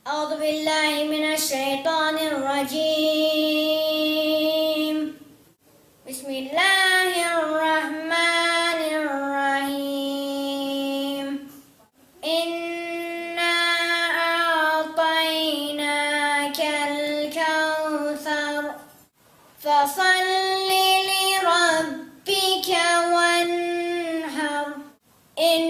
أعوذ بالله من الشيطان الرجيم. بسم الله الرحمن الرحيم. إنا أعطيناك الكوثر فصل لربك وانحر إن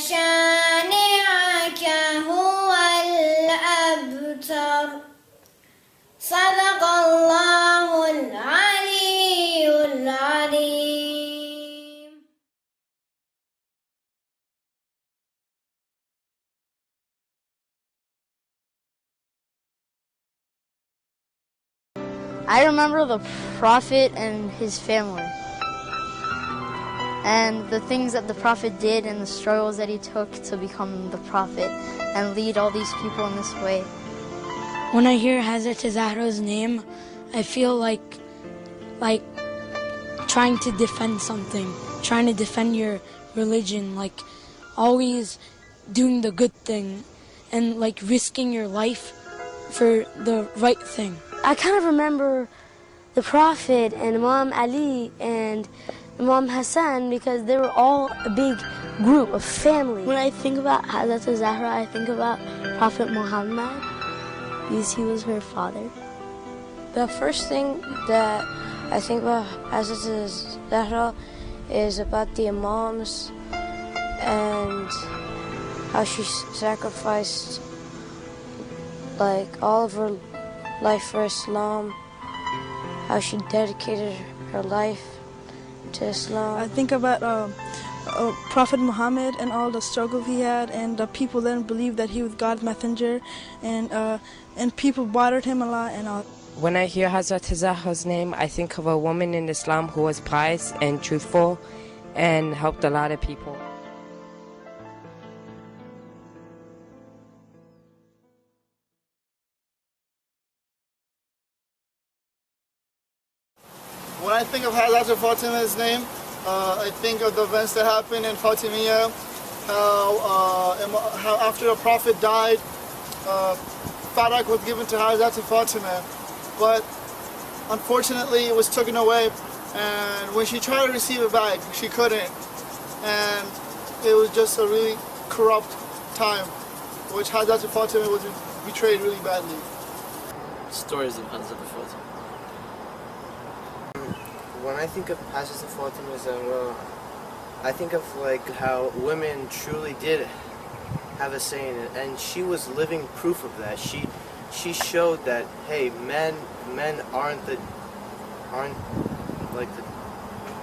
شانئك هو الأبتر. صدق الله العلي العليم. I remember the Prophet and his family, and the things that the Prophet did and the struggles that he took to become the Prophet and lead all these people in this way. When I hear Hazrate Zahra's name, I feel like trying to defend something, trying to defend your religion, like always doing the good thing and like risking your life for the right thing. I kind of remember the Prophet and Imam Ali and Imam Hassan because they were all a big group, a family. When I think about Hazrat Zahra, I think about Prophet Muhammad because he was her father. The first thing that I think about Hazrat Zahra is about the Imams and how she sacrificed like all of her life for Islam, how she dedicated her life to Islam. I think about Prophet Muhammad and all the struggle he had, and the people didn't believe that he was God's messenger, and people bothered him a lot and all. When I hear Hazrat Zahra's name, I think of a woman in Islam who was pious and truthful and helped a lot of people. When I think of Hazrat Fatemeh's name, I think of the events that happened in Fatemeh, how after the Prophet died, Fadak was given to Hazrat Fatemeh, but unfortunately it was taken away, and when she tried to receive it back, she couldn't, and it was just a really corrupt time, which Hazrat Fatemeh was betrayed really badly. Stories of Hazrat Fatemeh. When I think of Hazrat Fatemeh Zahra, I think of like how women truly did have a say in it, and she was living proof of that. She showed that hey, men aren't like the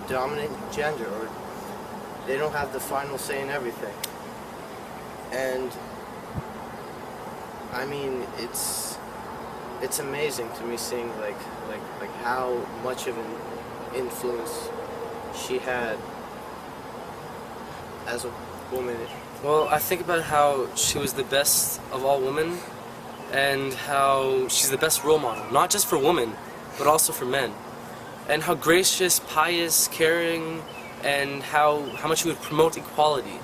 dominant gender, or they don't have the final say in everything. And I mean, it's amazing to me seeing like how much of an influence she had as a woman. Well, I think about how she was the best of all women and how she's the best role model, not just for women, but also for men. And how gracious, pious, caring, and how much she would promote equality.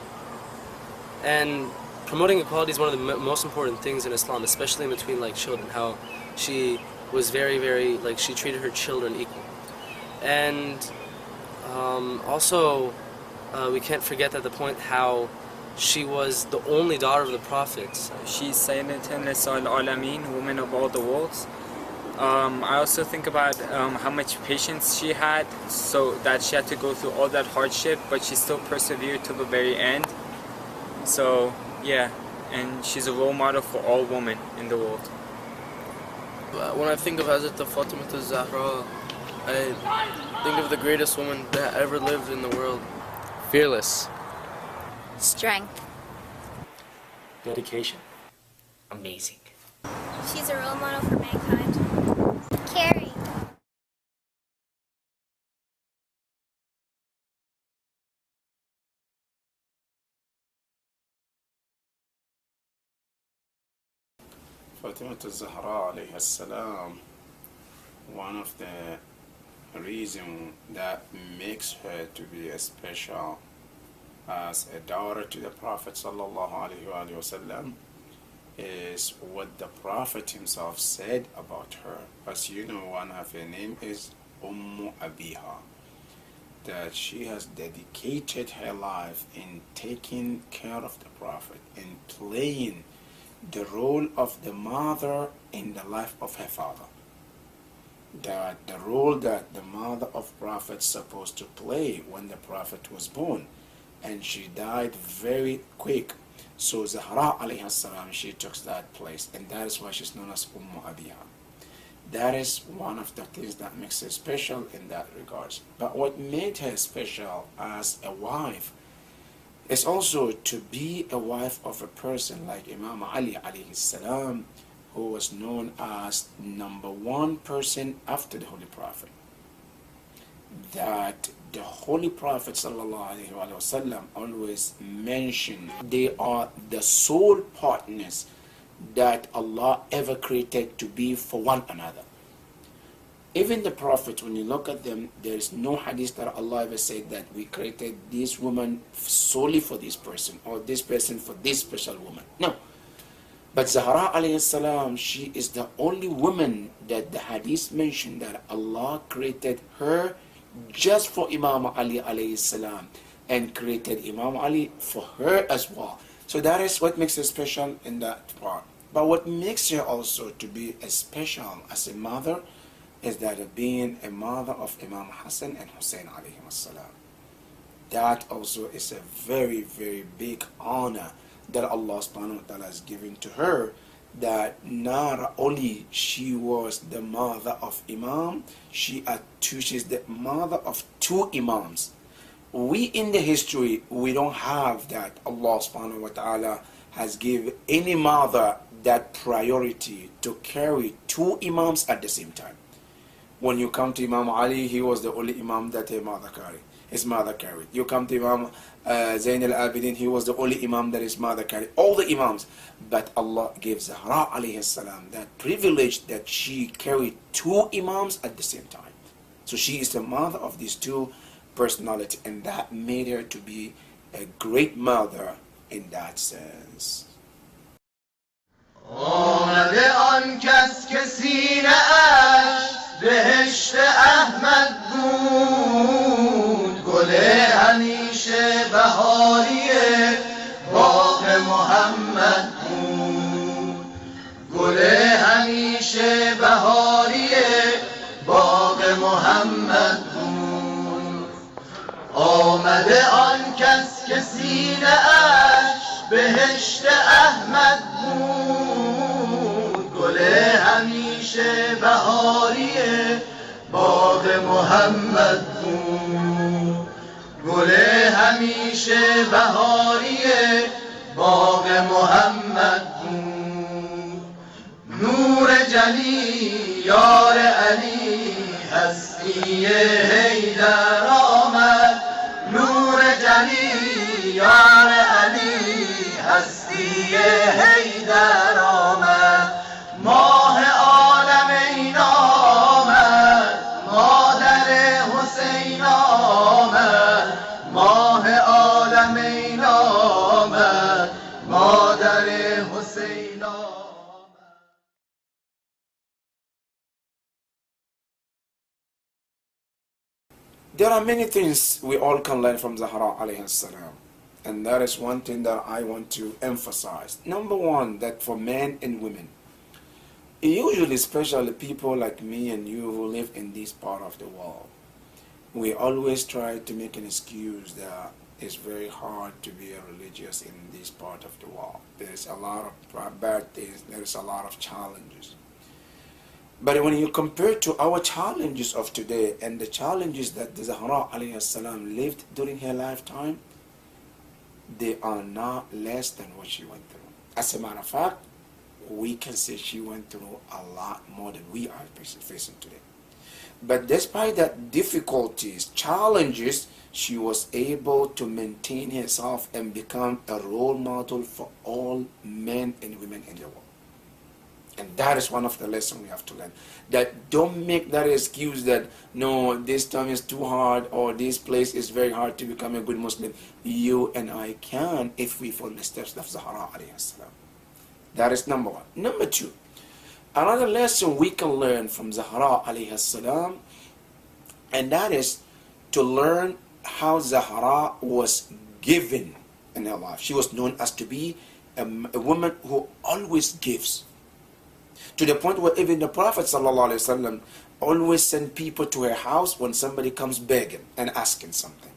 And promoting equality is one of the most important things in Islam, especially in between like children, how she was very, very, like she treated her children equal. And also, we can't forget at the point how she was the only daughter of the Prophet. She's Sayyidatun Nisa al-Alameen, woman of all the worlds. I also think about how much patience she had, so that she had to go through all that hardship, but she still persevered to the very end. So, yeah, and she's a role model for all women in the world. When I think of Hazrat Fatemeh Zahra, I think of the greatest woman that ever lived in the world. Fearless. Strength. Dedication. Amazing. She's a role model for mankind. Caring. Fatemeh Zahra alayhi salam, one of the reasons that makes her to be special as a daughter to the Prophet sallallahu alaihi wasallam is what the Prophet himself said about her. As you know, one of her name is Abiha, that she has dedicated her life in taking care of the Prophet and playing the role of the mother in the life of her father. That the role that the mother of Prophet supposed to play when the Prophet was born, and she died very quick. So Zahra alayhi salam, she took that place, and that is why she's known as Abiha. That is one of the things that makes her special in that regards. But what made her special as a wife is also to be a wife of a person like Imam Ali alayhi salam, who was known as number one person after the Holy Prophet. That the Holy Prophet sallallahu alaihi wasallam always mentioned they are the sole partners that Allah ever created to be for one another. Even the Prophet, when you look at them, there is no hadith that Allah ever said that we created this woman solely for this person or this person for this special woman. No. But Zahra alayhi salam, she is the only woman that the hadith mentioned that Allah created her just for Imam Ali alayhi salam and created Imam Ali for her as well. So that is what makes her special in that part. But what makes her also to be as special as a mother is that of being a mother of Imam Hassan and Hussein alayhim salam. That also is a very, very big honor that Allah subhanahu wa ta'ala has given to her, that not only she was the mother of Imam, she's the mother of two Imams. We in the history, we don't have that. Allah subhanahu wa ta'ala has given any mother that priority to carry two Imams at the same time. When you come to Imam Ali, he was the only Imam that his mother carried. You come to Imam Zayn al-Abidin, he was the only Imam that his mother carried. All the Imams. But Allah gave Zahra alayhi salam that privilege that she carried two Imams at the same time. So she is the mother of these two personalities, and that made her to be a great mother in that sense. آمده آن کس که سینه‌اش بهشت احمد بود، گل همیشه بهاری باغ محمد بود، گل همیشه بهاری باغ محمد بود. آمده آن کس که سینه‌اش بهشت احمد بود، گل همیشه بهاری باغ محمد بود، گل همیشه بهاری باغ محمد بود. نور جلی یار علی هستی حیدر آمد، نور جلی یار علی هستی حیدر آمد. ماه عالمین آمد، مادر حسین آمد، ماه عالمین آمد، مادر حسین آمد. There are many things we all can learn from Zahra alayhi salam. And that is one thing that I want to emphasize. Number one, that for men and women, usually especially people like me and you who live in this part of the world, we always try to make an excuse that it's very hard to be a religious in this part of the world. There's a lot of bad things, there's a lot of challenges. But when you compare to our challenges of today and the challenges that the Zahra alayhi salam lived during her lifetime, they are not less than what she went through. As a matter of fact, we can say she went through a lot more than we are facing today. But despite that difficulties, challenges, she was able to maintain herself and become a role model for all men and women in the world. And that is one of the lessons we have to learn. That don't make that excuse that, no, this time is too hard or this place is very hard to become a good Muslim. You and I can if we follow the steps of Zahra alayhi salam. That is number one. Number two, another lesson we can learn from Zahra alayhi salam, and that is to learn how Zahra was given in her life. She was known as to be a woman who always gives. To the point where even the Prophet ﷺ always sent people to her house when somebody comes begging and asking something.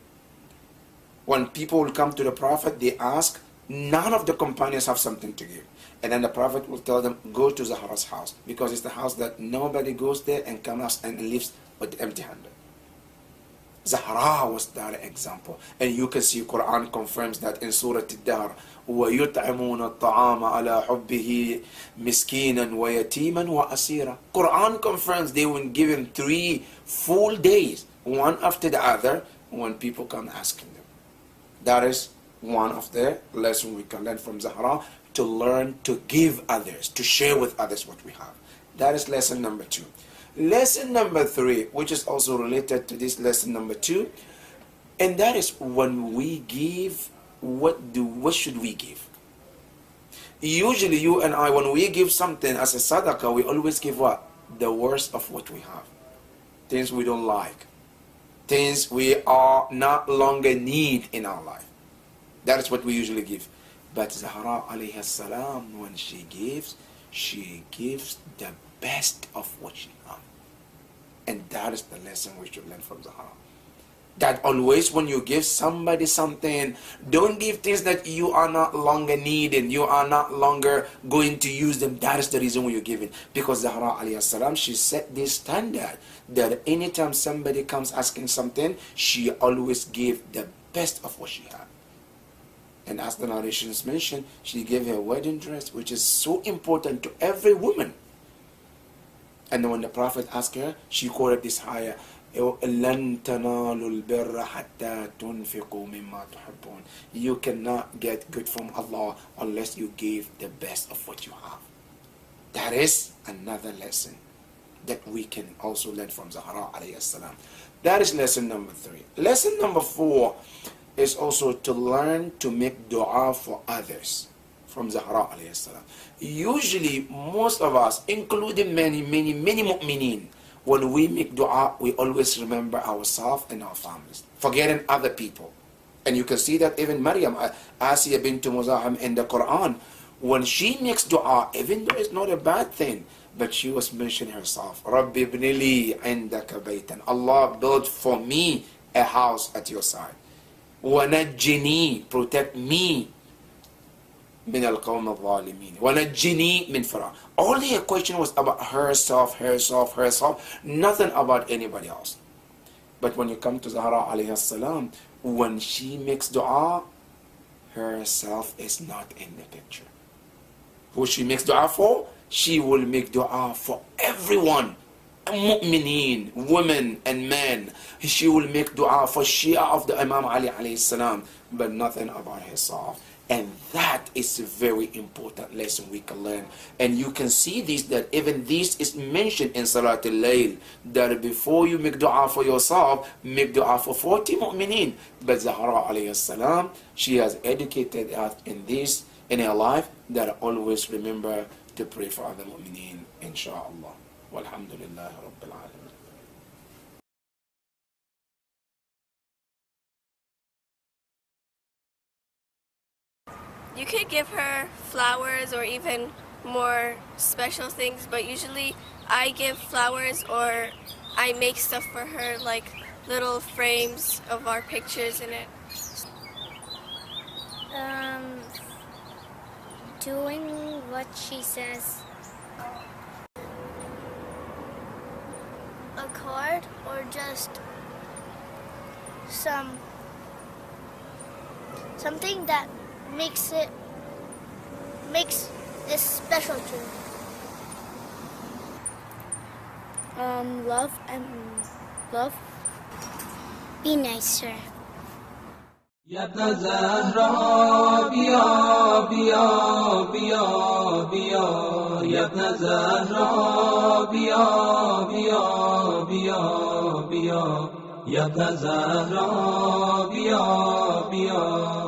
When people will come to the Prophet, they ask, none of the companions have something to give. And then the Prophet will tell them, go to Zahra's house, because it's the house that nobody goes there and comes and leaves with empty-handed. Zahra was that example. And you can see Quran confirms that in Surah Al-Dahr, وَيُطْعِمُونَ الطَّعَامَ عَلَى حُبِّهِ مِسْكِينًا وَيَتِيمًا وَأَسِيرًا. Quran confirms they were given 3 full days, one after the other, when people come asking them. That is one of the lessons we can learn from Zahra, to learn to give others, to share with others what we have. That is lesson number 2. Lesson number 3, which is also related to this lesson number 2, and that is when we give, what should we give? Usually you and I, when we give something as a sadaqah, we always give what? The worst of what we have. Things we don't like. Things we are not longer need in our life. That is what we usually give. But Zahra alayhi salam, when she gives the best of what she has. And that is the lesson we should learn from Zahra. That always when you give somebody something, don't give things that you are not longer needing, you are not longer going to use them. That is the reason why you're giving. Because Zahra alayhi salam, she set this standard that anytime somebody comes asking something, she always gave the best of what she had. And as the narrations mention, she gave her wedding dress, which is so important to every woman. And when the Prophet asked her, she quoted this ayah, لَن تَنَالُوا الْبِرَّ حَتَّى تُنْفِقُوا مِمَّا تُحِبُّونَ. You cannot get good from Allah unless you give the best of what you have. That is another lesson that we can also learn from Zahra alayhi salam. That is lesson number 3. Lesson number 4 is also to learn to make dua for others from Zahra alayhi salam. Usually, most of us, including many mu'mineen, when we make dua, we always remember ourselves and our families, forgetting other people. And you can see that even Maryam, Asiya bint Muzahim in the Quran, when she makes dua, even though it's not a bad thing, but she was mentioning herself, Rabbi ibn li indaka baytan. Allah build for me a house at your side. وَنَجِّنِي, protect me min al-qawm al-zalimin. وَنَجِّنِي min Fir'aun. All her question was about herself, nothing about anybody else. But when you come to Zahra alayhi salam, when she makes dua, herself is not in the picture. Who she makes dua for? She will make dua for everyone. Mu'mineen, women and men. She will make dua for Shia of the Imam Ali alayhi salam, but nothing about herself. And that is a very important lesson we can learn. And you can see this, that even this is mentioned in Salat al-Layl, that before you make dua for yourself, make dua for 40 mu'mineen. But Zahra alayhi salam, she has educated us in this, in her life, that always remember to pray for other mu'mineen, inshaAllah. Walhamdulillah Rabbil Alameen. You could give her flowers or even more special things, but usually I give flowers or I make stuff for her, like little frames of our pictures in it. Doing what she says. A card or just something that makes this special to her. Love and love. Be nicer. Ya ابن زهرا بیا بیا بیا بیا یا ابن زهرا بیا بیا بیا بیا یا ابن زهرا بیا بیا